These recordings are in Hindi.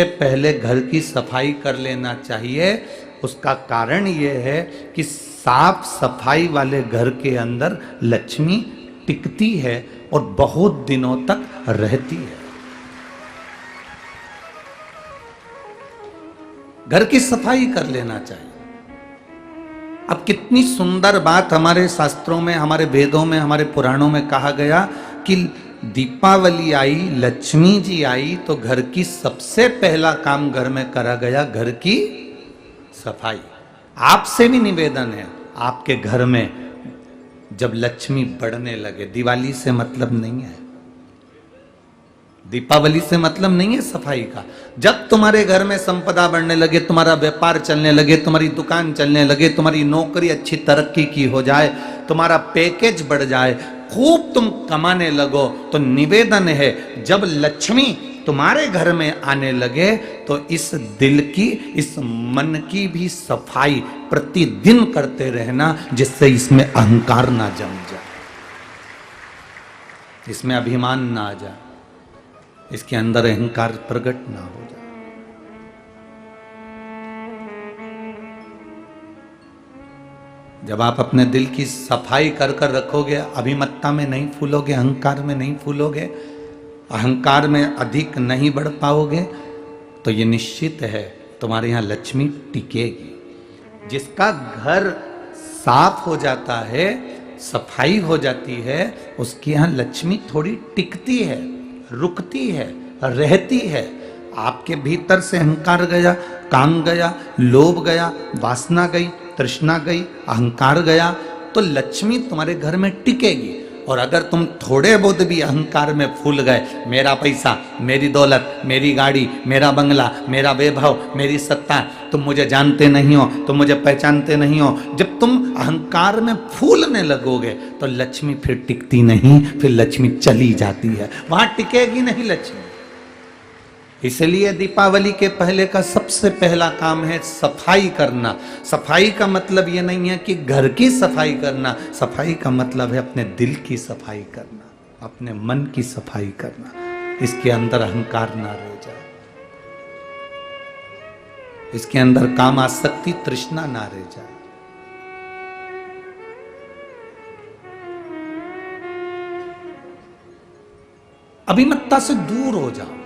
पहले घर की सफाई कर लेना चाहिए। उसका कारण यह है कि साफ सफाई वाले घर के अंदर लक्ष्मी टिकती है और बहुत दिनों तक रहती है। घर की सफाई कर लेना चाहिए। अब कितनी सुंदर बात हमारे शास्त्रों में, हमारे वेदों में, हमारे पुराणों में कहा गया कि दीपावली आई, लक्ष्मी जी आई तो घर की सबसे पहला काम घर में करा गया घर की सफाई। आपसे भी निवेदन है, आपके घर में जब लक्ष्मी बढ़ने लगे, दिवाली से मतलब नहीं है, दीपावली से मतलब नहीं है सफाई का। जब तुम्हारे घर में संपदा बढ़ने लगे, तुम्हारा व्यापार चलने लगे, तुम्हारी दुकान चलने लगे, तुम्हारी नौकरी अच्छी तरक्की की हो जाए, तुम्हारा पैकेज बढ़ जाए, खूब तुम कमाने लगो, तो निवेदन है जब लक्ष्मी तुम्हारे घर में आने लगे तो इस दिल की, इस मन की भी सफाई प्रतिदिन करते रहना, जिससे इसमें अहंकार ना जम जाए, इसमें अभिमान ना आ जाए, इसके अंदर अहंकार प्रकट ना हो जाए। जब आप अपने दिल की सफाई कर कर रखोगे, अभिमत्ता में नहीं फूलोगे, अहंकार में नहीं फूलोगे, अहंकार में अधिक नहीं बढ़ पाओगे, तो ये निश्चित है तुम्हारे यहां लक्ष्मी टिकेगी। जिसका घर साफ हो जाता है, सफाई हो जाती है, उसके यहां लक्ष्मी थोड़ी टिकती है, रुकती है, रहती है। आपके भीतर से अहंकार गया, काम गया, लोभ गया, वासना गई, तृष्णा गई, अहंकार गया, तो लक्ष्मी तुम्हारे घर में टिकेगी। और अगर तुम थोड़े बहुत भी अहंकार में फूल गए, मेरा पैसा, मेरी दौलत, मेरी गाड़ी, मेरा बंगला, मेरा वैभव, मेरी सत्ता, तुम मुझे जानते नहीं हो, तुम मुझे पहचानते नहीं हो, जब तुम अहंकार में फूलने लगोगे तो लक्ष्मी फिर टिकती नहीं, फिर लक्ष्मी चली जाती है, वहां टिकेगी नहीं लक्ष्मी। इसलिए दीपावली के पहले का सबसे पहला काम है सफाई करना। सफाई का मतलब ये नहीं है कि घर की सफाई करना, सफाई का मतलब है अपने दिल की सफाई करना, अपने मन की सफाई करना, इसके अंदर अहंकार ना रह जाए, इसके अंदर काम आसक्ति, तृष्णा ना रह जाए। अभिमत्ता से दूर हो जाओ।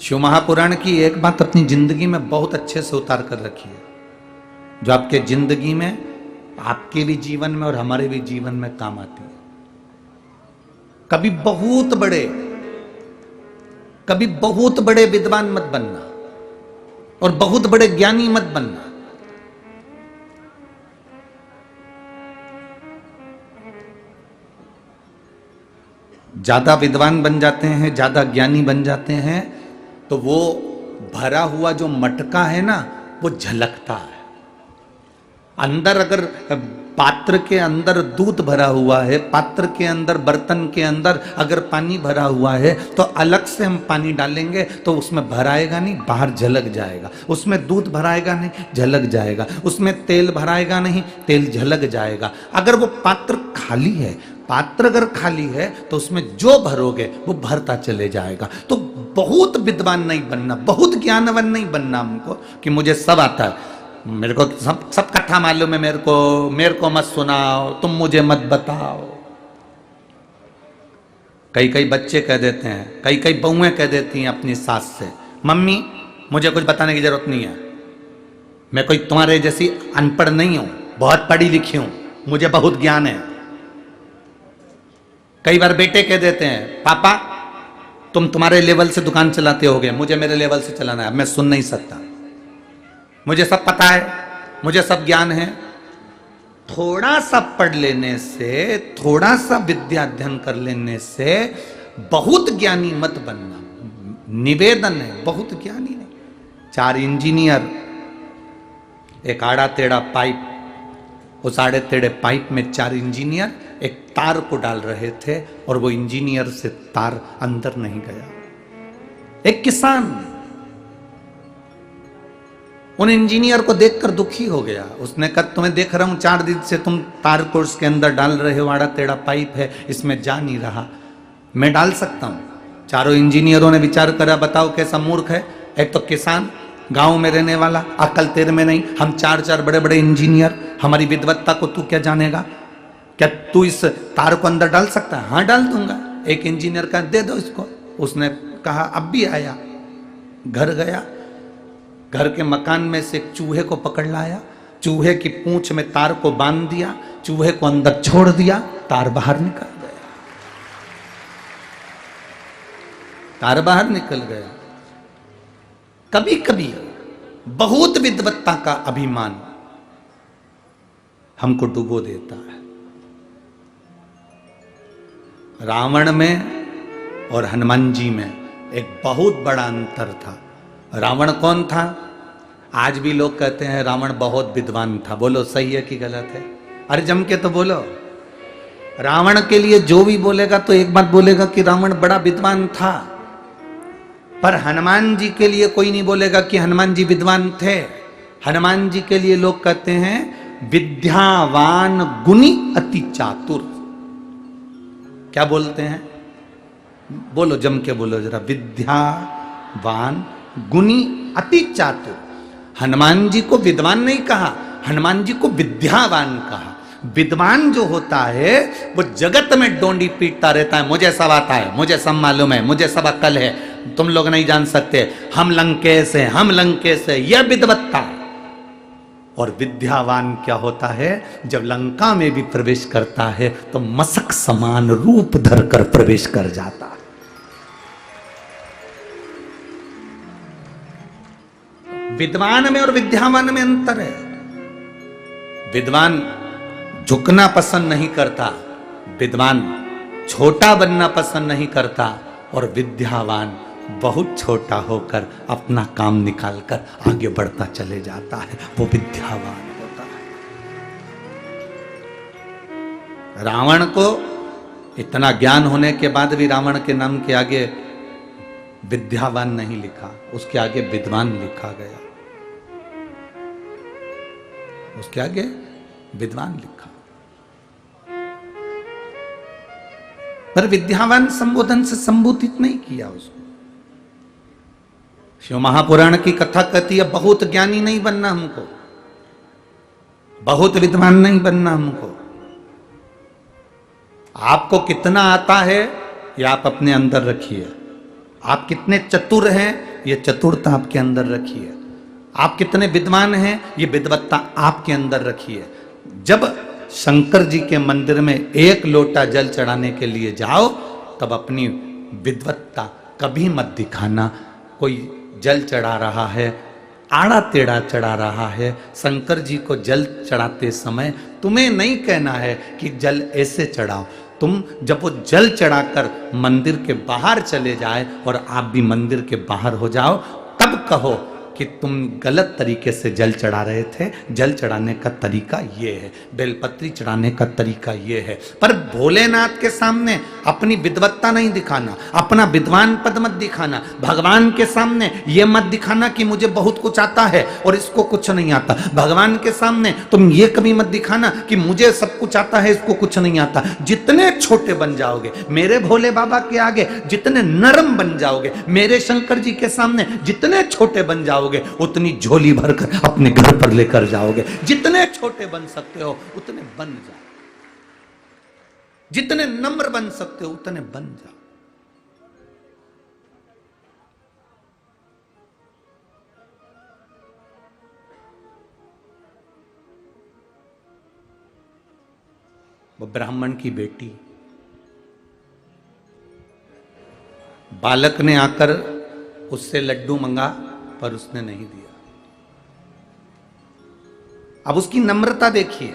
शिव महापुराण की एक बात अपनी जिंदगी में बहुत अच्छे से उतार कर रखी है, जो आपके जिंदगी में, आपके भी जीवन में और हमारे भी जीवन में काम आती है। कभी बहुत बड़े विद्वान मत बनना और बहुत बड़े ज्ञानी मत बनना। ज्यादा विद्वान बन जाते हैं, ज्यादा ज्ञानी बन जाते हैं, तो वो भरा हुआ जो मटका है ना, वो झलकता है। अंदर अगर पात्र के अंदर दूध भरा हुआ है, पात्र के अंदर, बर्तन के अंदर अगर पानी भरा हुआ है, तो अलग से हम पानी डालेंगे तो उसमें भराएगा नहीं, बाहर झलक जाएगा। उसमें दूध भराएगा नहीं, झलक जाएगा। उसमें तेल भराएगा नहीं, तेल झलक जाएगा। अगर वो पात्र खाली है, पात्र अगर खाली है, तो उसमें जो भरोगे वो भरता चले जाएगा। तो बहुत विद्वान नहीं बनना, बहुत ज्ञानवान नहीं बनना हमको कि मुझे सब आता है, मेरे को सब कथा मालूम है, मेरे को मत सुनाओ, तुम मुझे मत बताओ। कई बच्चे कह देते हैं, कई बहुएं कह देती हैं अपनी सास से, मम्मी मुझे कुछ बताने की जरूरत नहीं है, मैं कोई तुम्हारे जैसी अनपढ़ नहीं हूं, बहुत पढ़ी लिखी हूं, मुझे बहुत ज्ञान है। कई बार बेटे कह देते हैं, पापा तुम्हारे लेवल से दुकान चलाते होगे, मुझे मेरे लेवल से चलाना है, मैं सुन नहीं सकता, मुझे सब पता है, मुझे सब ज्ञान है। थोड़ा सा पढ़ लेने से, थोड़ा सा विद्या अध्ययन कर लेने से बहुत ज्ञानी मत बनना। निवेदन है, बहुत ज्ञानी नहीं। 4 इंजीनियर एक आड़ा टेढ़ा पाइप, उस आड़े टेढ़े पाइप में 4 इंजीनियर एक तार को डाल रहे थे और वो इंजीनियर से तार अंदर नहीं गया। एक किसान उन इंजीनियर को देखकर दुखी हो गया। उसने कहा तुम्हें देख रहा हूं 4 दिन से तुम तार कोर्स के अंदर डाल रहे हो, आड़ा टेढ़ा पाइप है, इसमें जा नहीं रहा, मैं डाल सकता हूं। चारों इंजीनियरों ने विचार करा, बताओ कैसा मूर्ख है, एक तो किसान गांव में रहने वाला, अकल तेरे में नहीं, हम 4 बड़े बड़े इंजीनियर, हमारी विद्वत्ता को तू क्या जानेगा, क्या तू इस तार को अंदर डाल सकता है? हाँ डाल दूंगा। एक इंजीनियर का दे दो इसको। उसने कहा अब भी आया, घर गया, घर के मकान में से एक चूहे को पकड़ लाया, चूहे की पूंछ में तार को बांध दिया, चूहे को अंदर छोड़ दिया, तार बाहर निकल गया, तार बाहर निकल गया। कभी कभी बहुत विद्वत्ता का अभिमान हमको डुबो देता है। रावण में और हनुमान जी में एक बहुत बड़ा अंतर था। रावण कौन था? आज भी लोग कहते हैं रावण बहुत विद्वान था। बोलो सही है कि गलत है? अरे जम के तो बोलो। रावण के लिए जो भी बोलेगा तो एक बात बोलेगा कि रावण बड़ा विद्वान था, पर हनुमान जी के लिए कोई नहीं बोलेगा कि हनुमान जी विद्वान थे। हनुमान जी के लिए लोग कहते हैं विद्यावान गुणी अति चातुर। क्या बोलते हैं? बोलो जम के बोलो जरा। विद्यावान गुणी अति चातुर। हनुमान जी को विद्वान नहीं कहा, हनुमान जी को विद्यावान कहा। विद्वान जो होता है वो जगत में डोंडी पीटता रहता है, मुझे सब आता है, मुझे सब मालूम है, मुझे सब अक्ल है, तुम लोग नहीं जान सकते, हम लंकेश हैं, हम लंकेश है, यह विद्वत्ता। और विद्यावान क्या होता है? जब लंका में भी प्रवेश करता है तो मशक समान रूप धरकर प्रवेश कर जाता है। विद्वान में और विद्यावान में अंतर है। विद्वान झुकना पसंद नहीं करता, विद्वान छोटा बनना पसंद नहीं करता, और विद्यावान बहुत छोटा होकर अपना काम निकालकर आगे बढ़ता चले जाता है, वो विद्यावान होता है। रावण को इतना ज्ञान होने के बाद भी रावण के नाम के आगे विद्यावान नहीं लिखा, उसके आगे विद्वान लिखा गया, उसके आगे विद्वान लिखा। पर विद्यावान संबोधन से संबोधित नहीं किया उसको। शिव महापुराण की कथा कहती है बहुत ज्ञानी नहीं बनना हमको, बहुत विद्वान नहीं बनना हमको। आपको कितना आता है ये आप अपने अंदर रखिए, आप कितने चतुर हैं ये चतुरता आपके अंदर रखिए, आप कितने विद्वान हैं ये विद्वत्ता आपके अंदर रखिए। जब शंकर जी के मंदिर में 1 लोटा जल चढ़ाने के लिए जाओ तब अपनी विद्वत्ता कभी मत दिखाना। कोई जल चढ़ा रहा है, आड़ा टेढ़ा चढ़ा रहा है, शंकर जी को जल चढ़ाते समय तुम्हें नहीं कहना है कि जल ऐसे चढ़ाओ। तुम जब वो जल चढ़ाकर मंदिर के बाहर चले जाए और आप भी मंदिर के बाहर हो जाओ तब कहो कि तुम गलत तरीके से जल चढ़ा रहे थे, जल चढ़ाने का तरीका ये है, बेलपत्री चढ़ाने का तरीका ये है। पर भोलेनाथ के सामने अपनी विद्वत्ता नहीं दिखाना, अपना विद्वान पद मत दिखाना, भगवान के सामने ये मत दिखाना कि मुझे बहुत कुछ आता है और इसको कुछ नहीं आता। भगवान के सामने तुम ये कभी मत दिखाना कि मुझे सब कुछ आता है, इसको कुछ नहीं आता। जितने छोटे बन जाओगे मेरे भोले बाबा के आगे, जितने नरम बन जाओगे मेरे शंकर जी के सामने, जितने छोटे बन जाओगे उतनी झोली भरकर अपने घर पर लेकर जाओगे। जितने छोटे बन सकते हो उतने बन जाओ, जितने नम्र बन सकते हो उतने बन जाओ। वो ब्राह्मण की बेटी, बालक ने आकर उससे लड्डू मंगा पर उसने नहीं दिया। अब उसकी नम्रता देखिए,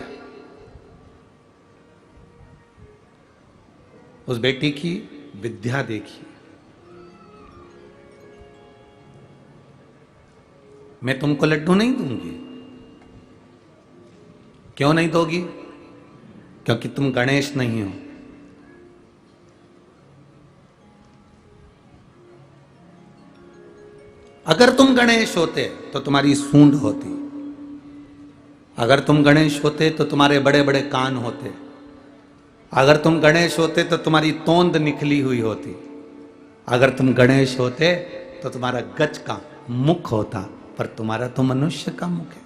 उस बेटी की विद्या देखिए। मैं तुमको लड्डू नहीं दूंगी। क्यों नहीं दोगी? क्योंकि तुम गणेश नहीं हो। अगर तुम गणेश होते तो तुम्हारी सूंड होती, अगर तुम गणेश होते तो तुम्हारे बड़े बड़े कान होते, अगर तुम गणेश होते तो तुम्हारी तोंद निकली हुई होती, अगर तुम गणेश होते तो तुम्हारा गज का मुख होता, पर तुम्हारा तो मनुष्य का मुख है।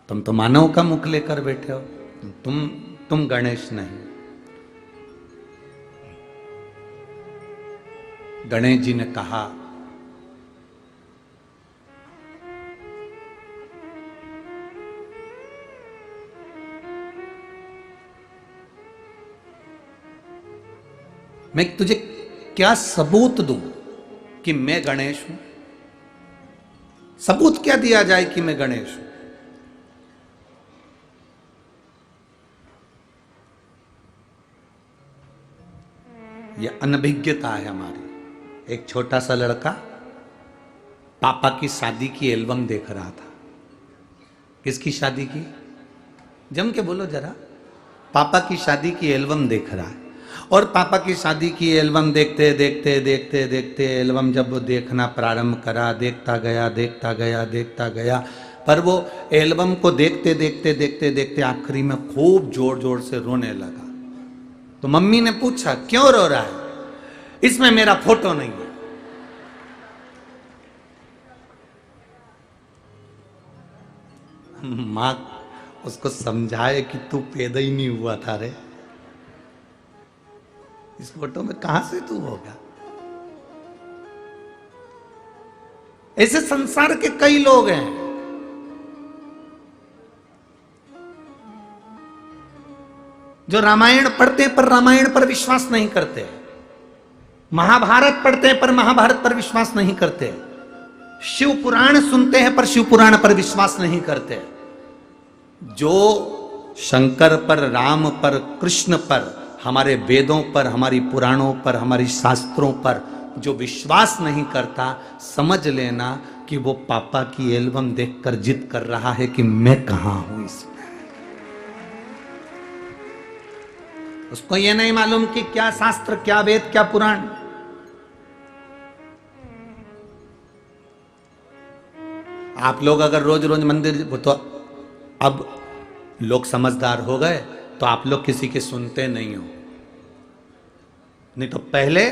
तुम तो मानव का मुख लेकर बैठे हो, तुम गणेश नहीं। गणेश जी ने कहा, मैं तुझे क्या सबूत दूं कि मैं गणेश हूं? सबूत क्या दिया जाए कि मैं गणेश हूं? यह अनभिज्ञता है हमारी। एक छोटा सा लड़का पापा की शादी की एल्बम देख रहा था। किसकी शादी की? जम के बोलो जरा। पापा की शादी की एल्बम देख रहा है, और पापा की शादी की एल्बम देखते देखते देखते देखते एल्बम जब वो देखना प्रारंभ करा, देखता गया देखता गया देखता गया, पर वो एल्बम को देखते देखते देखते देखते आखिरी में खूब जोर जोर से रोने लगा। तो मम्मी ने पूछा, क्यों रो रहा है? इसमें मेरा फोटो नहीं है। मां उसको समझाए कि तू पैदा ही नहीं हुआ था रे, इस फोटो में कहां से तू होगा? ऐसे संसार के कई लोग हैं। जो रामायण पढ़ते हैं पर रामायण पर विश्वास नहीं करते, महाभारत पढ़ते हैं पर महाभारत पर विश्वास नहीं करते, शिव पुराण सुनते हैं पर शिव पुराण पर विश्वास नहीं करते। जो शंकर पर, राम पर, कृष्ण पर, हमारे वेदों पर, हमारी पुराणों पर, हमारी शास्त्रों पर जो विश्वास नहीं करता, समझ लेना कि वो पापा की एल्बम देखकर जिद कर रहा है कि मैं कहां हूं इसमें। उसको ये नहीं मालूम कि क्या शास्त्र, क्या वेद, क्या पुराण। आप लोग अगर रोज रोज मंदिर, वो तो अब लोग समझदार हो गए तो आप लोग किसी के सुनते नहीं हो। नहीं तो पहले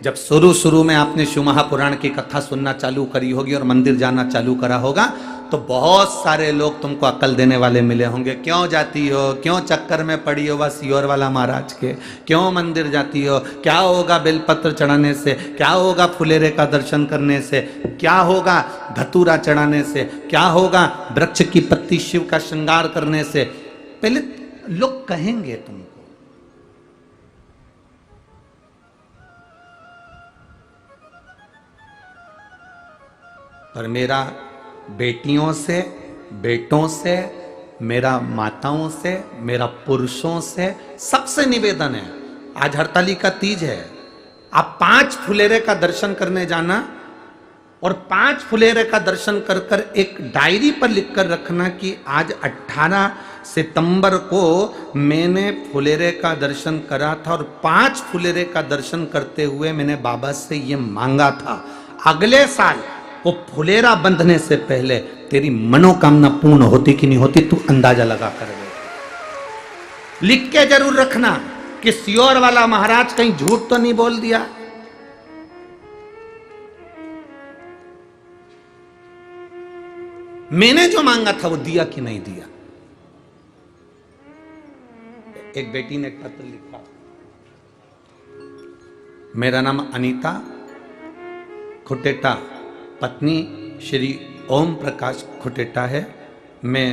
जब शुरू शुरू में आपने शिव महापुराण की कथा सुनना चालू करी होगी और मंदिर जाना चालू करा होगा, तो बहुत सारे लोग तुमको अक्ल देने वाले मिले होंगे। क्यों जाती हो, क्यों चक्कर में पड़ी हो बस सियोर वाला महाराज के, क्यों मंदिर जाती हो, क्या होगा बेलपत्र चढ़ाने से, क्या होगा फुलेरे का दर्शन करने से, क्या होगा धतूरा चढ़ाने से, क्या होगा वृक्ष की पत्ती शिव का श्रृंगार करने से। पहले लोग कहेंगे तुमको। पर मेरा बेटियों से, बेटों से, मेरा माताओं से, मेरा पुरुषों से सबसे निवेदन है, आज हरतालिका तीज है, आप 5 फुलेरे का दर्शन करने जाना, और 5 फुलेरे का दर्शन कर कर एक डायरी पर लिखकर रखना कि आज 18 सितंबर को मैंने फुलेरे का दर्शन करा था और 5 फुलेरे का दर्शन करते हुए मैंने बाबा से ये मांगा था, अगले साल वो फुलेरा बंधने से पहले तेरी मनोकामना पूर्ण होती कि नहीं होती, तू अंदाजा लगा कर लिख के जरूर रखना कि सियोर वाला महाराज कहीं झूठ तो नहीं बोल दिया। मैंने जो मांगा था वो दिया कि नहीं दिया। एक बेटी ने एक पत्र लिखा, मेरा नाम अनीता खुटेटा, पत्नी श्री ओम प्रकाश खुटेटा है, मैं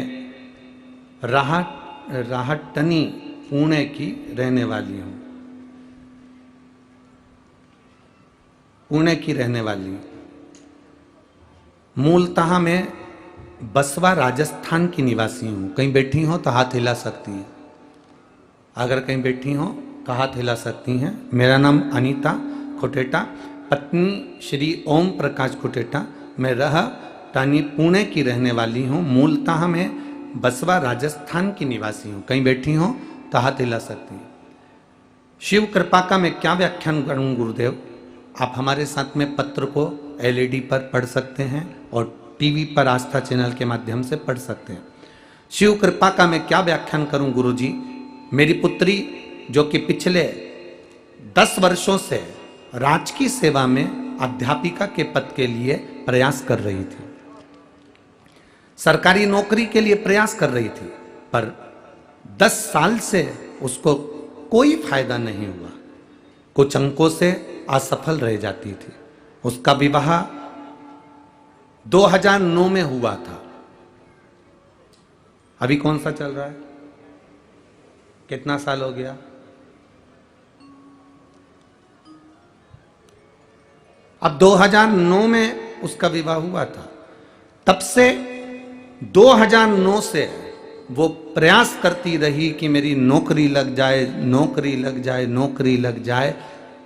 राहटनी पुणे की रहने वाली हूं, पुणे की रहने वाली हूं। मूलतः मैं बसवा राजस्थान की निवासी हूं। कहीं बैठी हो तो हाथ हिला सकती हैं, अगर कहीं बैठी हो तो हाथ हिला सकती हैं। मेरा नाम अनीता खुटेटा, पत्नी श्री ओम प्रकाश खुटेटा, मैं राहटानी पुणे की रहने वाली हूँ। मूलतः मैं बसवा राजस्थान की निवासी हूँ। कहीं बैठी हो तो हाथ हिला सकती हैं। शिव कृपा का मैं क्या व्याख्यान करूँ गुरुदेव? आप हमारे साथ में पत्र को एलईडी पर पढ़ सकते हैं और टीवी पर आस्था चैनल के माध्यम से पढ़ सकते हैं। शिव कृपा का मैं क्या व्याख्यान करूं गुरुजी। मेरी पुत्री जो कि पिछले 10 वर्षों से राजकीय सेवा में अध्यापिका के पद के लिए प्रयास कर रही थी, सरकारी नौकरी के लिए प्रयास कर रही थी, पर 10 साल से उसको कोई फायदा नहीं हुआ, कुछ अंकों से असफल रह जाती थी। उसका विवाह 2009 में हुआ था। अभी कौन सा चल रहा है, कितना साल हो गया? अब 2009 में उसका विवाह हुआ था। तब से 2009 से वो प्रयास करती रही कि मेरी नौकरी लग जाए, नौकरी लग जाए, नौकरी लग जाए,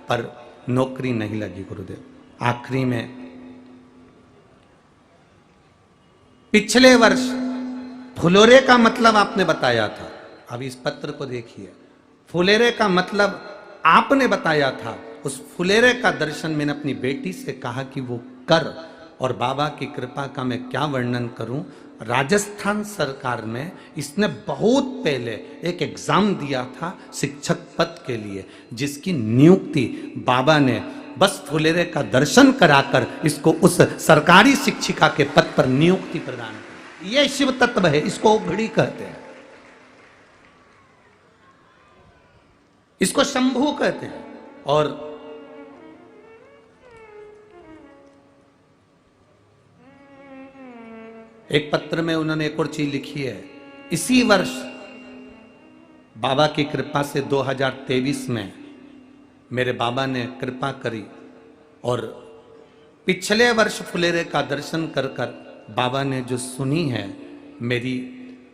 पर नौकरी नहीं लगी गुरुदेव। आखिरी में पिछले वर्ष फुलोरे का मतलब आपने बताया था, अब इस पत्र को देखिए, फुलेरे का मतलब आपने बताया था। उस फुलेरे का दर्शन मैंने अपनी बेटी से कहा कि वो कर, और बाबा की कृपा का मैं क्या वर्णन करूं। राजस्थान सरकार में इसने बहुत पहले एक एग्जाम दिया था शिक्षक पद के लिए, जिसकी नियुक्ति बाबा ने बस फुलेरे का दर्शन कराकर इसको उस सरकारी शिक्षिका के पद पर नियुक्ति प्रदान की। यह शिव तत्व है, इसको घड़ी कहते हैं, इसको शंभू कहते हैं। और एक पत्र में उन्होंने एक और चीज लिखी है, इसी वर्ष बाबा की कृपा से 2023 में मेरे बाबा ने कृपा करी और पिछले वर्ष फुलेरे का दर्शन कर कर बाबा ने जो सुनी है, मेरी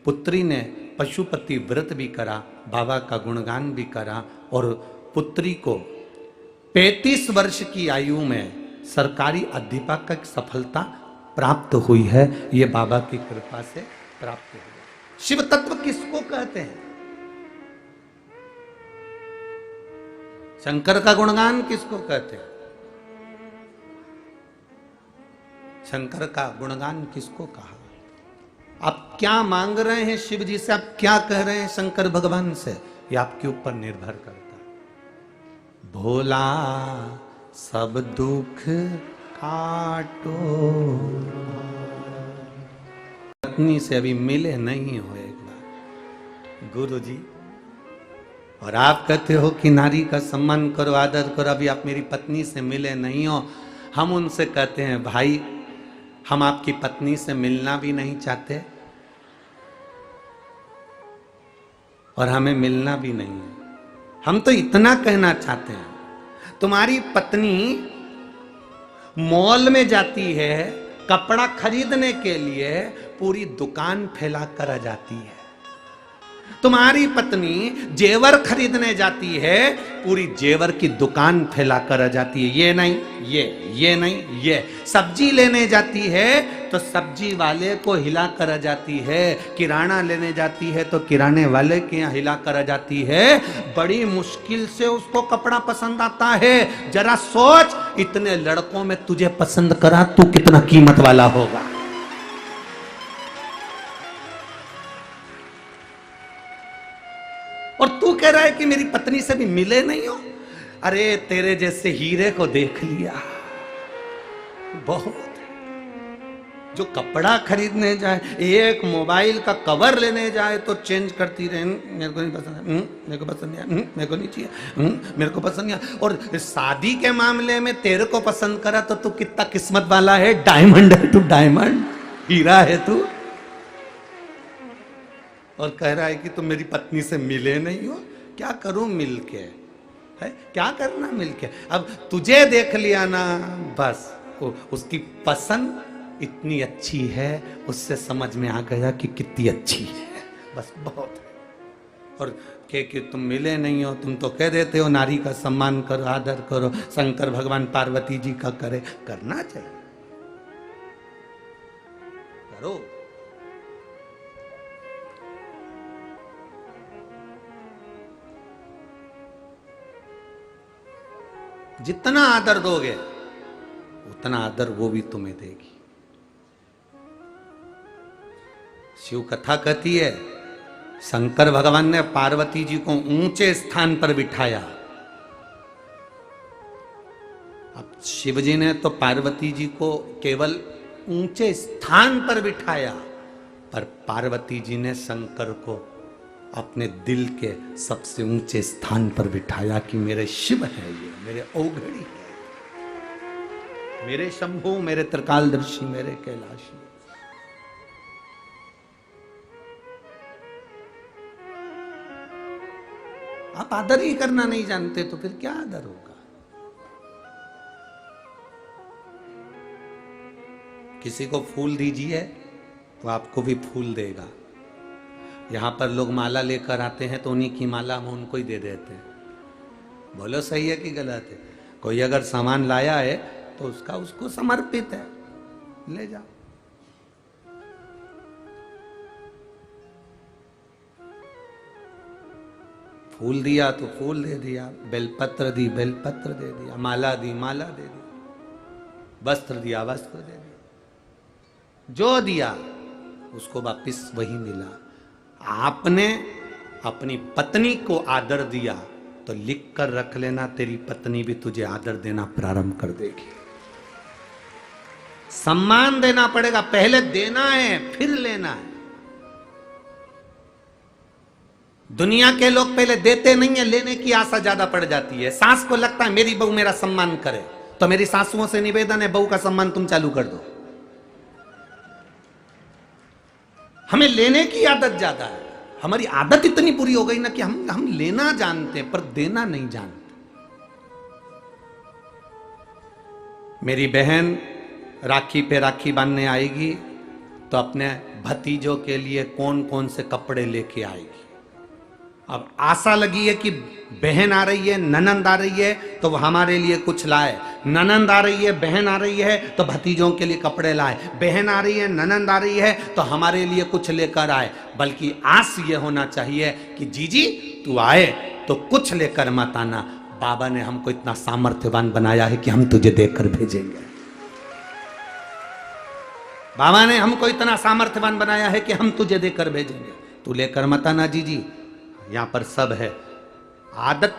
पुत्री ने पशुपति व्रत भी करा, बाबा का गुणगान भी करा, और पुत्री को 35 वर्ष की आयु में सरकारी अध्यापक की सफलता प्राप्त हुई है। ये बाबा की कृपा से प्राप्त हुई। शिव तत्व किसको कहते हैं? शंकर का गुणगान किसको कहते हैं? शंकर का गुणगान किसको कहा? आप क्या मांग रहे हैं शिव जी से, आप क्या कह रहे हैं शंकर भगवान से, ये आपके ऊपर निर्भर करता है। भोला सब दुख काटो, पत्नी से अभी मिले नहीं हो एक बार गुरु जी, और आप कहते हो कि नारी का सम्मान करो, आदर करो, अभी आप मेरी पत्नी से मिले नहीं हो। हम उनसे कहते हैं भाई हम आपकी पत्नी से मिलना भी नहीं चाहते और हमें मिलना भी नहीं है। हम तो इतना कहना चाहते हैं, तुम्हारी पत्नी मॉल में जाती है कपड़ा खरीदने के लिए, पूरी दुकान फैला कर आ जाती है। तुम्हारी पत्नी जेवर खरीदने जाती है, पूरी जेवर की दुकान फैला कर आ जाती है। ये नहीं, ये नहीं, ये सब्जी लेने जाती है तो सब्जी वाले को हिला कर आ जाती है, किराना लेने जाती है तो किराने वाले के यहाँ हिला कर आ जाती है। बड़ी मुश्किल से उसको कपड़ा पसंद आता है। जरा सोच, इतने लड़कों में तुझे पसंद करा, तू कितना कीमत वाला होगा। और तू कह रहा है कि मेरी पत्नी से भी मिले नहीं हो। अरे तेरे जैसे हीरे को देख लिया बहुत। जो कपड़ा खरीदने जाए, एक मोबाइल का कवर लेने जाए तो चेंज करती रहे, मेरे को नहीं पसंद, मेरे को पसंद नहीं, मेरे को नहीं चाहिए, मेरे को पसंद नहीं। और शादी के मामले में तेरे को पसंद करा तो तू कितना किस्मत वाला है, डायमंड है तू, डायमंड हीरा है तू। और कह रहा है कि तुम मेरी पत्नी से मिले नहीं हो। क्या करूं मिलके, है क्या करना मिलके। अब तुझे देख लिया ना, बस उसकी पसंद इतनी अच्छी है, उससे समझ में आ गया कि कितनी अच्छी है, बस बहुत है। और कि तुम मिले नहीं हो, तुम तो कह देते हो नारी का सम्मान करो, आदर करो, शंकर भगवान पार्वती जी का करे, करना चाहिए, करो। जितना आदर दोगे उतना आदर वो भी तुम्हें देगी। शिव कथा कहती है शंकर भगवान ने पार्वती जी को ऊंचे स्थान पर बिठाया। अब शिव जी ने तो पार्वती जी को केवल ऊंचे स्थान पर बिठाया, पर पार्वती जी ने शंकर को अपने दिल के सबसे ऊंचे स्थान पर बिठाया कि मेरे शिव है, ये मेरे औघड़ी है, मेरे शंभु, मेरे त्रिकालदर्शी, मेरे कैलाशी। आप आदर ही करना नहीं जानते तो फिर क्या आदर होगा? किसी को फूल दीजिए तो आपको भी फूल देगा। यहां पर लोग माला लेकर आते हैं तो उन्हीं की माला हम उनको ही दे देते हैं। बोलो सही है कि गलत है? कोई अगर सामान लाया है तो उसका उसको समर्पित है, ले जाओ। फूल दिया तो फूल दे दिया, बेलपत्र दी बेलपत्र दे दिया, माला दी माला दे दी, वस्त्र दिया वस्त्र दे दिया, जो दिया उसको वापिस वही मिला। आपने अपनी पत्नी को आदर दिया तो लिख कर रख लेना, तेरी पत्नी भी तुझे आदर देना प्रारंभ कर देगी। सम्मान देना पड़ेगा, पहले देना है फिर लेना है। दुनिया के लोग पहले देते नहीं है, लेने की आशा ज्यादा पड़ जाती है। सास को लगता है मेरी बहू मेरा सम्मान करे, तो मेरी सासुओं से निवेदन है बहू का सम्मान तुम चालू कर दो। हमें लेने की आदत ज्यादा है। हमारी आदत इतनी बुरी हो गई ना कि हम लेना जानते हैं पर देना नहीं जानते। मेरी बहन राखी पे राखी बांधने आएगी तो अपने भतीजों के लिए कौन कौन से कपड़े लेके आएगी। अब आशा लगी है कि बहन आ रही है, ननंद आ रही है तो वो हमारे लिए कुछ लाए, ननंद आ रही है, बहन आ रही है तो भतीजों के लिए कपड़े लाए, बहन आ रही है, ननंद आ रही है तो हमारे लिए कुछ लेकर आए। बल्कि आस ये होना चाहिए कि जीजी तू आए तो कुछ लेकर मत आना, बाबा ने हमको इतना सामर्थ्यवान बनाया है कि हम तुझे देकर भेजेंगे। बाबा ने हमको इतना सामर्थ्यवान बनाया है कि हम तुझे देकर भेजेंगे, तू लेकर मत आना जीजी। यहां पर सब है। आदत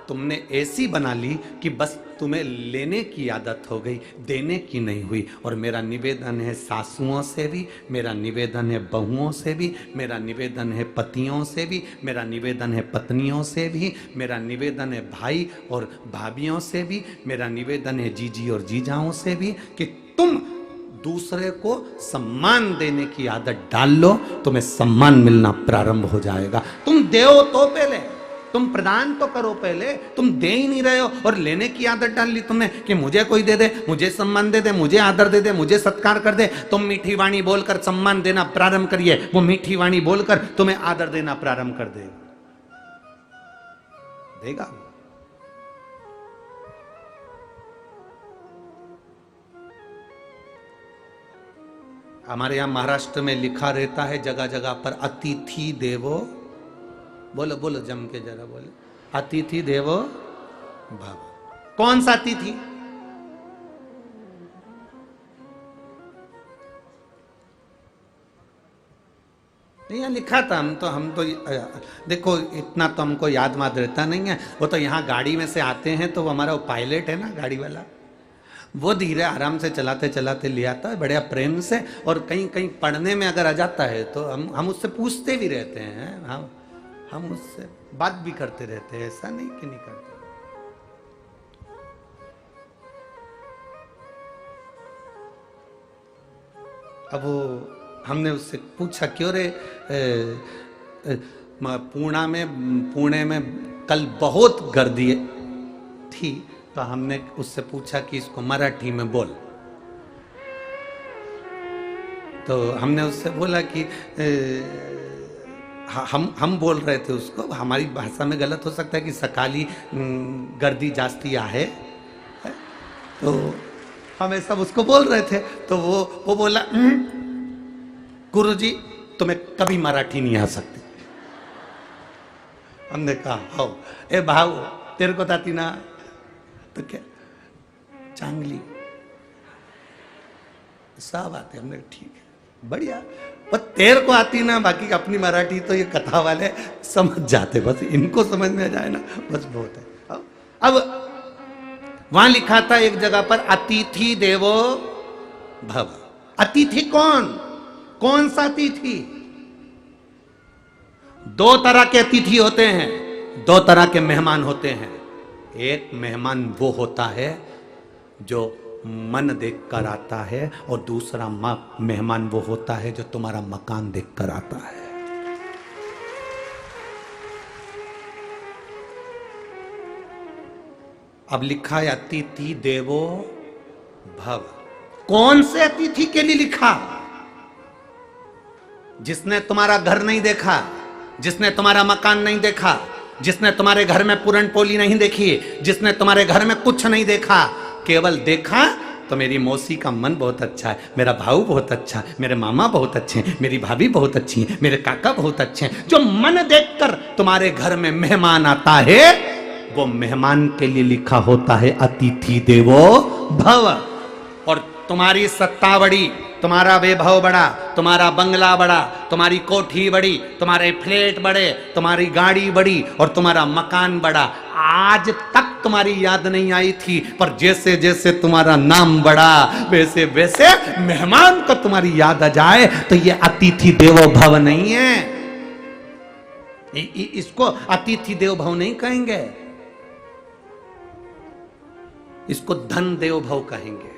तुमने ऐसी बना ली कि बस तुम्हें लेने की आदत हो गई, देने की नहीं हुई। और मेरा निवेदन है सासुओं से भी, मेरा निवेदन है बहुओं से भी, मेरा निवेदन है पतियों से भी, मेरा निवेदन है पत्नियों से भी, मेरा निवेदन है भाई और भाभियों से भी, मेरा निवेदन है जीजी और जीजाओं से भी कि तुम दूसरे को सम्मान देने की आदत डाल लो, तुम्हें सम्मान मिलना प्रारंभ हो जाएगा। तुम दो तो पहले, तुम प्रदान तो करो पहले, तुम दे ही नहीं रहे हो और लेने की आदत डाल ली तुमने कि मुझे कोई दे दे, मुझे सम्मान दे दे, मुझे आदर दे दे, मुझे सत्कार कर दे। तुम मीठी वाणी बोलकर सम्मान देना प्रारंभ करिए, वो मीठी वाणी बोलकर तुम्हें आदर देना प्रारंभ कर देगा। हमारे यहाँ महाराष्ट्र में लिखा रहता है जगह जगह पर अतिथि देवो, बोलो बोलो जम के जरा बोले, अतिथि देवो भव। कौन सा अतिथि? नहीं यहाँ लिखा था, हम तो देखो इतना तो हमको याद माद रहता नहीं है। वो तो यहाँ गाड़ी में से आते हैं तो वो हमारा वो पायलट है ना गाड़ी वाला, वो धीरे आराम से चलाते चलाते ले आता है बढ़िया प्रेम से। और कहीं कहीं पढ़ने में अगर आ जाता है तो हम उससे पूछते भी रहते हैं, हम उससे बात भी करते रहते हैं, ऐसा नहीं कि नहीं करते। अब वो हमने उससे पूछा क्यों रे, पुणे में कल बहुत गर्दी थी, तो हमने उससे पूछा कि इसको मराठी में बोल। तो हमने उससे बोला कि हम बोल रहे थे उसको, हमारी भाषा में गलत हो सकता है कि सकाली गर्दी जास्ती आहे, तो हम ऐसा उसको बोल रहे थे। तो वो बोला गुरुजी तुम्हें कभी मराठी नहीं आ सकती। हमने कहा हो ए भाव तेरे को ताती ना, तो क्या चांगली सब आते, हमने ठीक है बढ़िया। पर तेर को आती ना, बाकी अपनी मराठी तो ये कथा वाले समझ जाते, बस इनको समझ में आ जाए ना बस बहुत है। अब वहां लिखा था एक जगह पर अतिथि देवो भव। अतिथि कौन, कौन सा अतिथि? दो तरह के अतिथि होते हैं, दो तरह के मेहमान होते हैं। एक मेहमान वो होता है जो मन देखकर आता है, और दूसरा मेहमान वो होता है जो तुम्हारा मकान देखकर आता है। अब लिखा है अतिथि देवो भव। कौन से अतिथि के लिए लिखा? जिसने तुम्हारा घर नहीं देखा, जिसने तुम्हारा मकान नहीं देखा, जिसने तुम्हारे घर में पूरन पोली नहीं देखी, जिसने तुम्हारे घर में कुछ नहीं देखा, केवल देखा तो मेरी मौसी का मन बहुत अच्छा है, मेरा भाऊ बहुत अच्छा है, मेरे मामा बहुत अच्छे हैं, मेरी भाभी बहुत अच्छी है, मेरे काका बहुत अच्छे हैं। जो मन देखकर तुम्हारे घर में मेहमान आता है, वो मेहमान के लिए लिखा होता है अतिथि देवो भव। और तुम्हारी सत्ता बड़ी, तुम्हारा वैभव बड़ा, तुम्हारा बंगला बड़ा, तुम्हारी कोठी बड़ी, तुम्हारे फ्लैट बड़े, तुम्हारी गाड़ी बड़ी और तुम्हारा मकान बड़ा, आज तक तुम्हारी याद नहीं आई थी। पर जैसे जैसे तुम्हारा नाम बढ़ा, वैसे वैसे मेहमान को तुम्हारी याद आ जाए, तो ये अतिथि देवो भव नहीं है। इसको अतिथि देवो भव नहीं कहेंगे, इसको धन देव भव कहेंगे।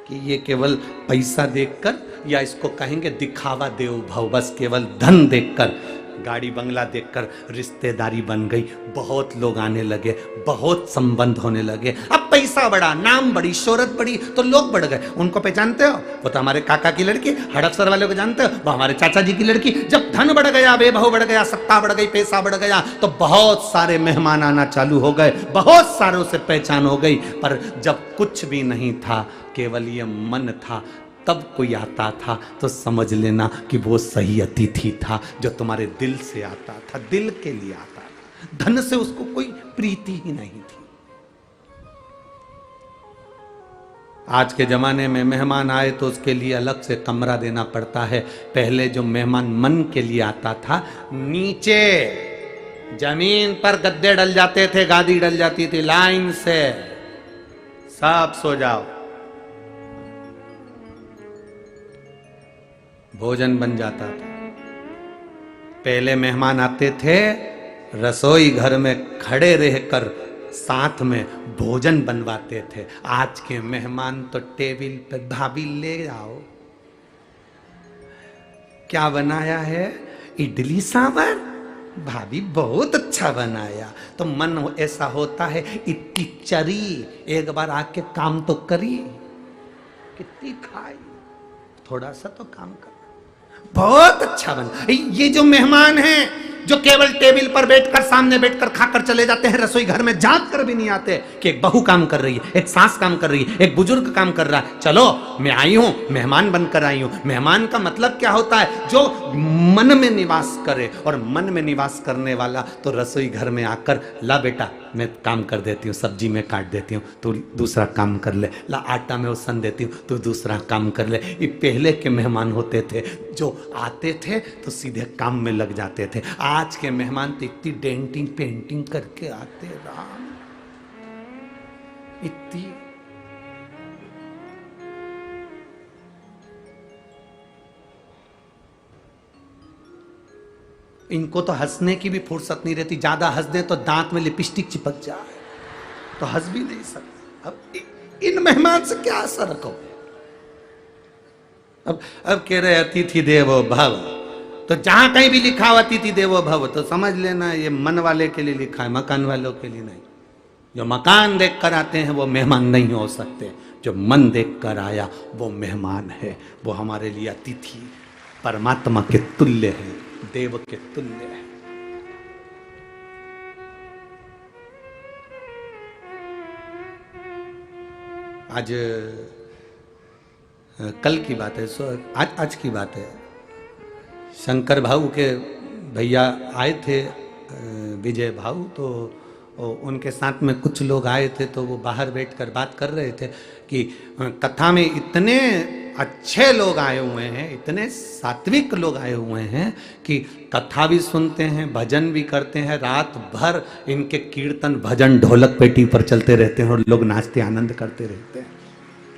कि ये केवल पैसा देखकर, या इसको कहेंगे दिखावा देव भव, बस केवल धन देखकर, गाड़ी बंगला देखकर रिश्तेदारी बन गई, बहुत लोग आने लगे, बहुत संबंध होने लगे। अब पैसा बढ़ा, नाम बड़ी, शोहरत बढ़ी, तो लोग बढ़ गए। उनको पहचानते हो? वो तो हमारे काका की लड़की, हड़पसर वाले को जानते हो, वो हमारे चाचा जी की लड़की। जब धन बढ़ गया, वैभव बढ़ गया, सत्ता बढ़ गई, पैसा बढ़ गया, तो बहुत सारे मेहमान आना चालू हो गए, बहुत सारों से पहचान हो गई। पर जब कुछ भी नहीं था, केवल ये मन था, तब कोई आता था तो समझ लेना कि वो सही अतिथि था, जो तुम्हारे दिल से आता था, दिल के लिए आता था। धन से उसको कोई प्रीति ही नहीं थी। आज के जमाने में मेहमान आए तो उसके लिए अलग से कमरा देना पड़ता है। पहले जो मेहमान मन के लिए आता था, नीचे जमीन पर गद्दे डल जाते थे, गादी डल जाती थी, लाइन से सब सो जाओ, भोजन बन जाता था। पहले मेहमान आते थे, रसोई घर में खड़े रहकर साथ में भोजन बनवाते थे। आज के मेहमान तो टेबल पे, भाभी ले आओ, क्या बनाया है? इडली सांभर, भाभी बहुत अच्छा बनाया। तो मन ऐसा होता है, इतनी चरी, एक बार आके काम तो करी, कितनी खाई, थोड़ा सा तो काम कर, बहुत अच्छा बना। ये जो मेहमान हैं, जो केवल टेबल पर बैठकर, सामने बैठकर खाकर चले जाते हैं, रसोई घर में झांक कर भी नहीं आते कि एक बहू काम कर रही है, एक सास काम कर रही है, एक बुजुर्ग काम कर रहा है, चलो मैं आई हूं, मेहमान बनकर आई हूं। मेहमान का मतलब क्या होता है? जो मन में निवास करे, और मन में निवास करने वाला तो रसोई घर में आकर, ला बेटा मैं काम कर देती हूँ, सब्जी में काट देती हूँ, तू दूसरा काम कर ले, ला आटा में उसन देती हूँ, तू दूसरा काम कर ले। ये पहले के मेहमान होते थे, जो आते थे तो सीधे काम में लग जाते थे। आज के मेहमान तो इतनी डेंटिंग पेंटिंग करके आते, राम, इतनी इनको तो हंसने की भी फुर्सत नहीं रहती। ज्यादा हंस दे तो दांत में लिपस्टिक चिपक जाए, तो हंस भी नहीं सकते। अब इन मेहमान से क्या आशा रखो? अब कह रहे अतिथि देवो भव, तो जहां कहीं भी लिखा हुआ अतिथि देवो भव, तो समझ लेना ये मन वाले के लिए लिखा है, मकान वालों के लिए नहीं। जो मकान देख कर आते हैं वो मेहमान नहीं हो सकते, जो मन देख कर आया वो मेहमान है। वो हमारे लिए अतिथि परमात्मा के तुल्य है, देव के तुल्य है। आज कल की बात है, आज की बात है। शंकर भाऊ के भैया आए थे, विजय भाऊ, तो उनके साथ में कुछ लोग आए थे, तो वो बाहर बैठकर बात कर रहे थे कि कथा में इतने अच्छे लोग आए हुए हैं, इतने सात्विक लोग आए हुए हैं कि कथा भी सुनते हैं, भजन भी करते हैं, रात भर इनके कीर्तन भजन ढोलक पेटी पर चलते रहते हैं और लोग नाचते आनंद करते रहते हैं।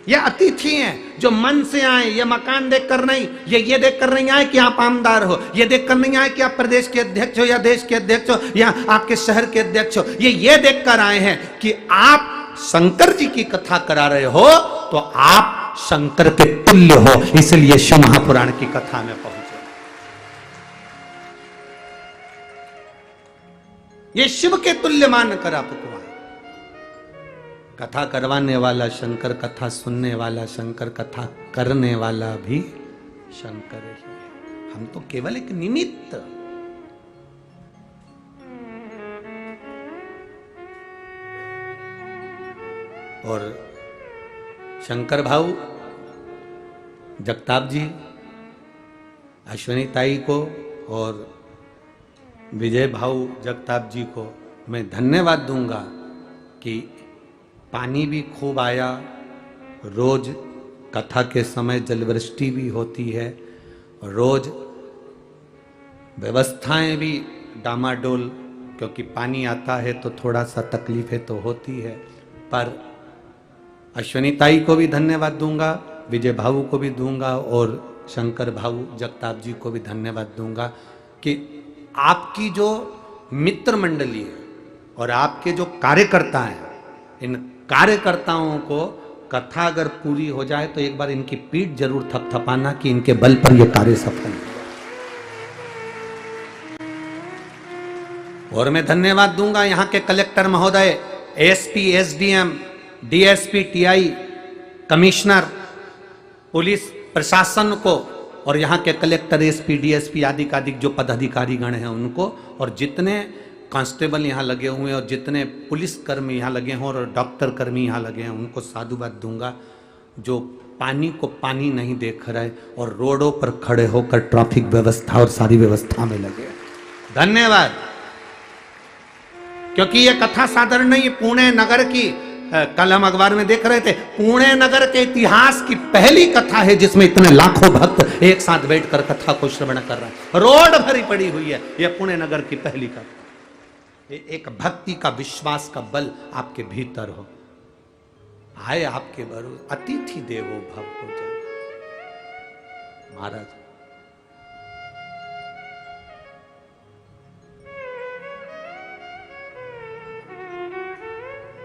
ये अतिथि हैं जो मन से आए, ये मकान देखकर नहीं, ये देखकर नहीं आए कि आप आमदार हो, ये देखकर नहीं आए कि आप प्रदेश के अध्यक्ष हो या देश के अध्यक्ष हो या आपके शहर के अध्यक्ष हो, ये देखकर आए हैं कि आप शंकर जी की कथा करा रहे हो तो आप शंकर के तुल्य हो, इसलिए शिव महापुराण की कथा में पहुंचे। ये शिव के तुल्य मानकर आपको कथा करवाने वाला शंकर, कथा सुनने वाला शंकर, कथा करने वाला भी शंकर ही है। हम तो केवल एक निमित्त। और शंकर भाऊ जगताप जी, अश्विनी ताई को और विजय भाऊ जगताप जी को मैं धन्यवाद दूंगा कि पानी भी खूब आया, रोज कथा के समय जलवृष्टि भी होती है, रोज व्यवस्थाएं भी डामाडोल, क्योंकि पानी आता है तो थोड़ा सा तकलीफें तो होती है। पर अश्विनी ताई को भी धन्यवाद दूंगा, विजय भाऊ को भी दूंगा और शंकर भाऊ जगताप जी को भी धन्यवाद दूंगा कि आपकी जो मित्र मंडली है और आपके जो कार्यकर्ता हैं, इन कार्यकर्ताओं को कथा अगर पूरी हो जाए तो एक बार इनकी पीठ जरूर थपथपाना कि इनके बल पर यह कार्य सफल है। और मैं धन्यवाद दूंगा यहाँ के कलेक्टर महोदय, SP, SDM, DSP, TI, commissioner, police प्रशासन को और यहाँ के कलेक्टर, एसपी, डीएसपी आदि का जो पदाधिकारी गण हैं उनको, और जितने कांस्टेबल यहाँ लगे हुए हैं और जितने पुलिस कर्मी यहाँ लगे हैं और डॉक्टर कर्मी यहाँ लगे हैं, उनको साधुवाद दूंगा जो पानी को पानी नहीं देख रहे और रोडों पर खड़े होकर ट्रैफिक व्यवस्था और सारी व्यवस्था में लगे। धन्यवाद। क्योंकि ये कथा साधारण नहीं, पुणे नगर की, कल हम अखबार में देख रहे थे, पुणे नगर के इतिहास की पहली कथा है जिसमें इतने लाखों भक्त एक साथ बैठकर कथा को श्रवण कर रहे हैं। रोड भरी पड़ी हुई है, यह पुणे नगर की पहली कथा। एक भक्ति का, विश्वास का बल आपके भीतर हो, आए आपके भरोसे, अतिथि देवो भव हो जाए। महाराज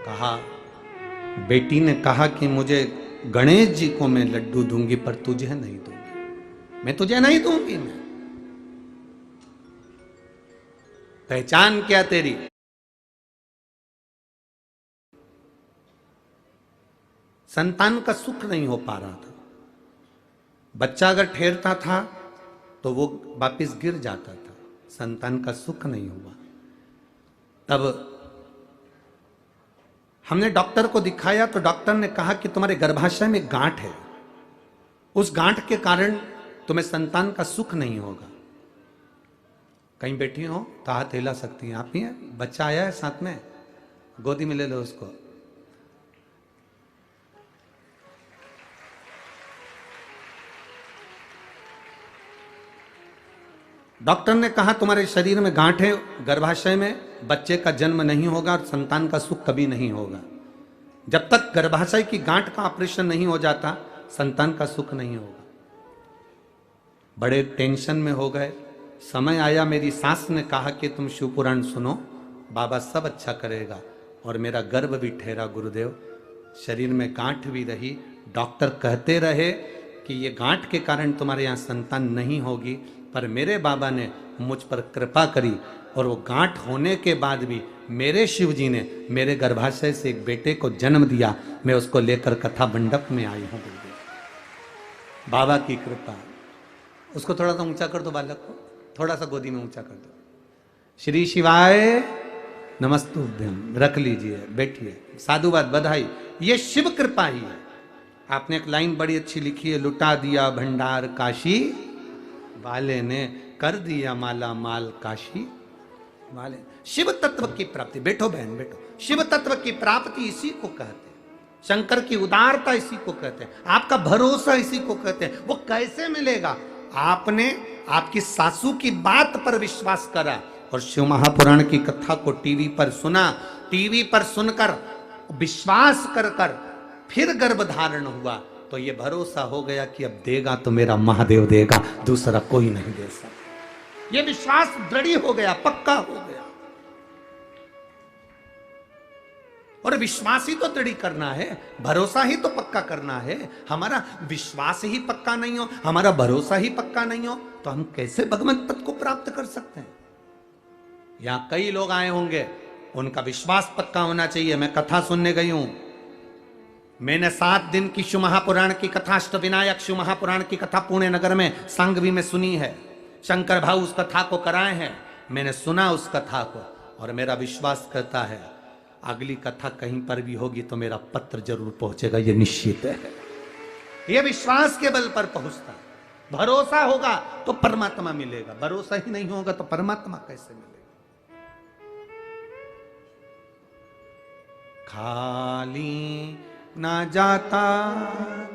कहा, बेटी ने कहा कि मुझे गणेश जी को मैं लड्डू दूंगी पर तुझे नहीं दूंगी, मैं तुझे नहीं दूंगी। मैं पहचान क्या तेरी? संतान का सुख नहीं हो पा रहा था। बच्चा अगर ठहरता था तो वो वापिस गिर जाता था, संतान का सुख नहीं हुआ। तब हमने डॉक्टर को दिखाया तो डॉक्टर ने कहा कि तुम्हारे गर्भाशय में गांठ है, उस गांठ के कारण तुम्हें संतान का सुख नहीं होगा। कहीं बैठी हो तो हाथ हिला सकती हैं आप ही हैं। बच्चा आया है साथ में, गोदी में ले लो उसको। डॉक्टर ने कहा तुम्हारे शरीर में गांठ है, गर्भाशय में बच्चे का जन्म नहीं होगा और संतान का सुख कभी नहीं होगा। जब तक गर्भाशय की गांठ का ऑपरेशन नहीं हो जाता संतान का सुख नहीं होगा। बड़े टेंशन में हो गए। समय आया, मेरी सास ने कहा कि तुम शिव पुराण सुनो, बाबा सब अच्छा करेगा। और मेरा गर्भ भी ठहरा गुरुदेव, शरीर में गांठ भी रही। डॉक्टर कहते रहे कि ये गांठ के कारण तुम्हारे यहाँ संतान नहीं होगी, पर मेरे बाबा ने मुझ पर कृपा करी और वो गांठ होने के बाद भी मेरे शिव जी ने मेरे गर्भाशय से एक बेटे को जन्म दिया। मैं उसको लेकर कथा मंडप में आई हूँ। बाबा की कृपा। उसको थोड़ा सा ऊंचा कर दो, बालक को थोड़ा सा गोदी में ऊंचा कर दो। श्री शिवाय नमस्तुभ्यम। रख लीजिए, बैठिए। साधुवाद, बधाई। ये शिव कृपा ही है। आपने एक लाइन बड़ी अच्छी लिखी है, लुटा दिया भंडार काशी वाले ने, कर दिया माला माल काशी वाले। शिव तत्व की प्राप्ति, बैठो बहन बैठो, शिव तत्व की प्राप्ति इसी को कहते हैं, शंकर की उदारता इसी को कहते हैं, आपका भरोसा इसी को कहते हैं। वो कैसे मिलेगा? आपने आपकी सासू की बात पर विश्वास करा और शिव महापुराण की कथा को टीवी पर सुना, टीवी पर सुनकर विश्वास कर कर फिर गर्भ धारण हुआ, तो ये भरोसा हो गया कि अब देगा तो मेरा महादेव देगा, दूसरा कोई नहीं दे सकता। ये विश्वास दृढ़ हो गया, पक्का हो गया। और विश्वास ही तो दृढ़ करना है, भरोसा ही तो पक्का करना है। हमारा विश्वास ही पक्का नहीं हो, हमारा भरोसा ही पक्का नहीं हो, तो हम कैसे भगवत पद को प्राप्त कर सकते हैं? यहां कई लोग आए होंगे, उनका विश्वास पक्का होना चाहिए। मैं कथा सुनने गई हूं, मैंने 7 दिन की शिव महापुराण की कथा, अष्टविनायक शिव महापुराण की कथा पुणे नगर में सांगवी में सुनी है। शंकर भाऊ उस कथा को कराए हैं, मैंने सुना उस कथा को, और मेरा विश्वास करता है अगली कथा कहीं पर भी होगी तो मेरा पत्र जरूर पहुंचेगा, यह निश्चित है। यह विश्वास के बल पर पहुंचता है। भरोसा होगा तो परमात्मा मिलेगा, भरोसा ही नहीं होगा तो परमात्मा कैसे मिलेगा? खाली ना जाता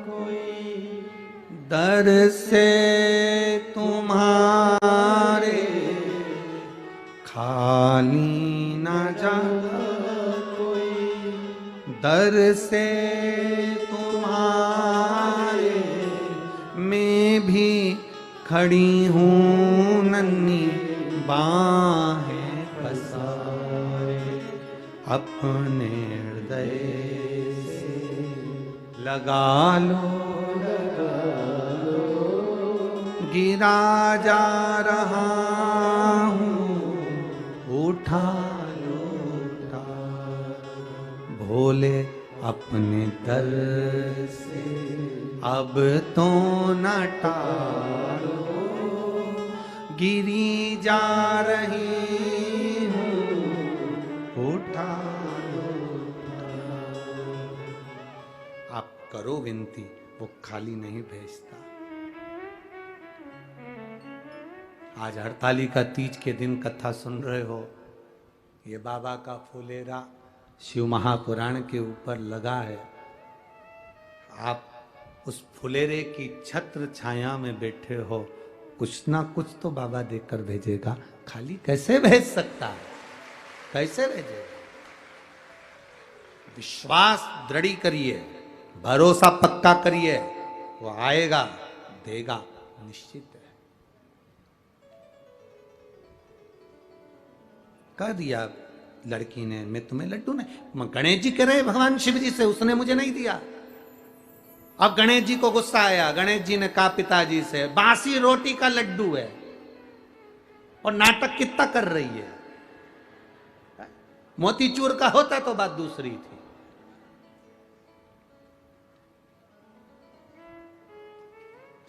कोई दर से तुम्हारे, खाली ना जाता कोई दर से तुम्हारे, मैं भी खड़ी हूँ नन्ही बाहें पसारे, अपने हृदय लगा लो, गिरा जा रहा हूँ, उठा लो, उठा भोले अपने दर से अब तो न टालो, गिरी जा रही हूँ, उठा करो विनती, वो खाली नहीं भेजता। आज हरतालिका तीज के दिन कथा सुन रहे हो, ये बाबा का फुलेरा शिव महापुराण के ऊपर लगा है। आप उस फुलेरे की छत्र छाया में बैठे हो, कुछ ना कुछ तो बाबा देकर भेजेगा, खाली कैसे भेज सकता है? कैसे भेजेगा? विश्वास दृढ़ करिए, भरोसा पक्का करिए, वो आएगा, देगा, निश्चित है। कह दिया लड़की ने, मैं तुम्हें लड्डू नहीं, गणेश जी कह रहे भगवान शिव जी से, उसने मुझे नहीं दिया। अब गणेश जी को गुस्सा आया, गणेश जी ने कहा पिताजी से, बासी रोटी का लड्डू है और नाटक कितना कर रही है, मोतीचूर का होता तो बात दूसरी थी।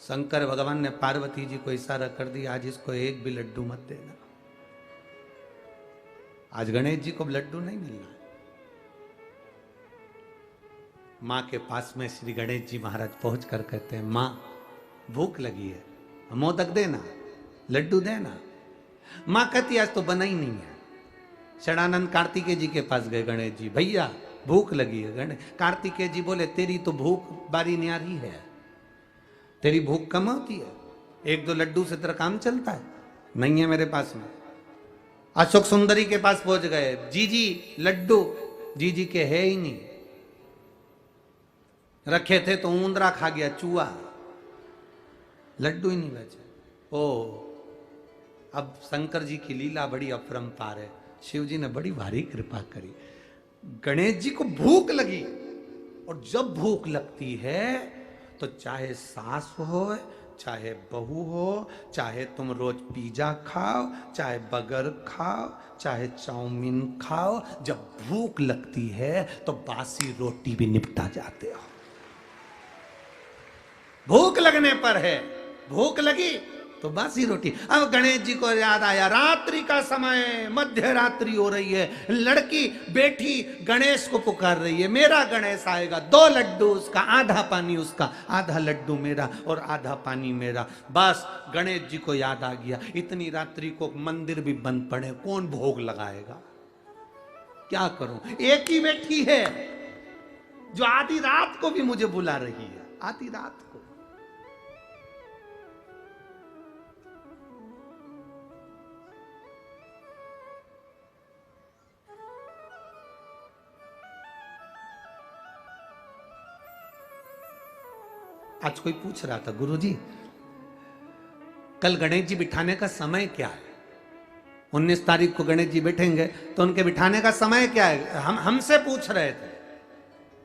शंकर भगवान ने पार्वती जी को इशारा कर दिया, आज इसको एक भी लड्डू मत देना। आज गणेश जी को लड्डू नहीं मिलना। मां के पास में श्री गणेश जी महाराज पहुंच कर कहते हैं, मां भूख लगी है, मोदक देना, लड्डू देना। मां कहती आज तो बना ही नहीं है। षडानंद कार्तिकेय जी के पास गए गणेश जी, भैया भूख लगी है। गणेश कार्तिकेय जी बोले, तेरी तो भूख बारी न्यारी है, तेरी भूख कम होती है, 1-2 लड्डू से तेरा काम चलता है? नहीं है मेरे पास में। अशोक सुंदरी के पास पहुंच गए, जीजी लड्डू, जीजी के है ही नहीं, रखे थे तो ऊंदरा खा गया, चूहा, लड्डू ही नहीं बचे। ओ अब शंकर जी की लीला बड़ी अपरंपार है। शिव जी ने बड़ी भारी कृपा करी, गणेश जी को भूख लगी, और जब भूख लगती है तो चाहे सास हो, चाहे बहू हो, चाहे तुम रोज पिज्जा खाओ, चाहे बर्गर खाओ, चाहे चाउमीन खाओ, जब भूख लगती है तो बासी रोटी भी निपटा जाते हो। भूख लगने पर है, भूख लगी तो बासी रोटी। अब गणेश जी को याद आया, रात्रि का समय, मध्य रात्रि हो रही है, लड़की बेटी गणेश को पुकार रही है, मेरा गणेश आएगा, 2 लड्डू उसका, आधा पानी उसका, आधा लड्डू मेरा और आधा पानी मेरा। बस गणेश जी को याद आ गया, इतनी रात्रि को मंदिर भी बंद पड़े, कौन भोग लगाएगा, क्या करूं। एक ही बेटी है जो आधी रात को भी मुझे बुला रही है, आधी रात को। आज कोई पूछ रहा था, गुरुजी कल गणेश जी बिठाने का समय क्या है? 19 तारीख को गणेश जी बैठेंगे तो उनके बिठाने का समय क्या है? हमसे पूछ रहे थे।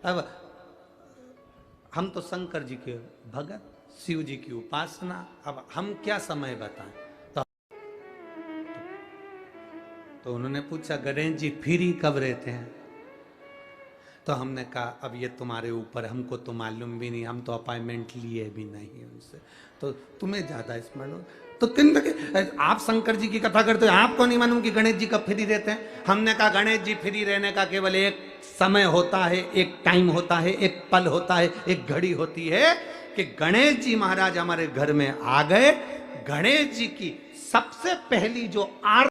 अब हम तो शंकर जी के भगत, शिव जी की उपासना, अब हम क्या समय बताएं? तो उन्होंने पूछा गणेश जी फ्री कब रहते हैं? तो हमने कहा अब ये तुम्हारे ऊपर, हमको तो मालूम भी नहीं, हम तो अपॉइंटमेंट लिए भी नहीं उनसे, तो तुम्हें ज्यादा स्मरण हो। तो किन आप शंकर जी की कथा करते हो, आपको नहीं मालूम कि गणेश जी कब फ्री रहते हैं? हमने कहा गणेश जी फ्री रहने का केवल एक समय होता है, एक टाइम होता है, एक पल होता है, एक घड़ी होती है कि गणेश जी महाराज हमारे घर में आ गए। गणेश जी की सबसे पहली जो आरती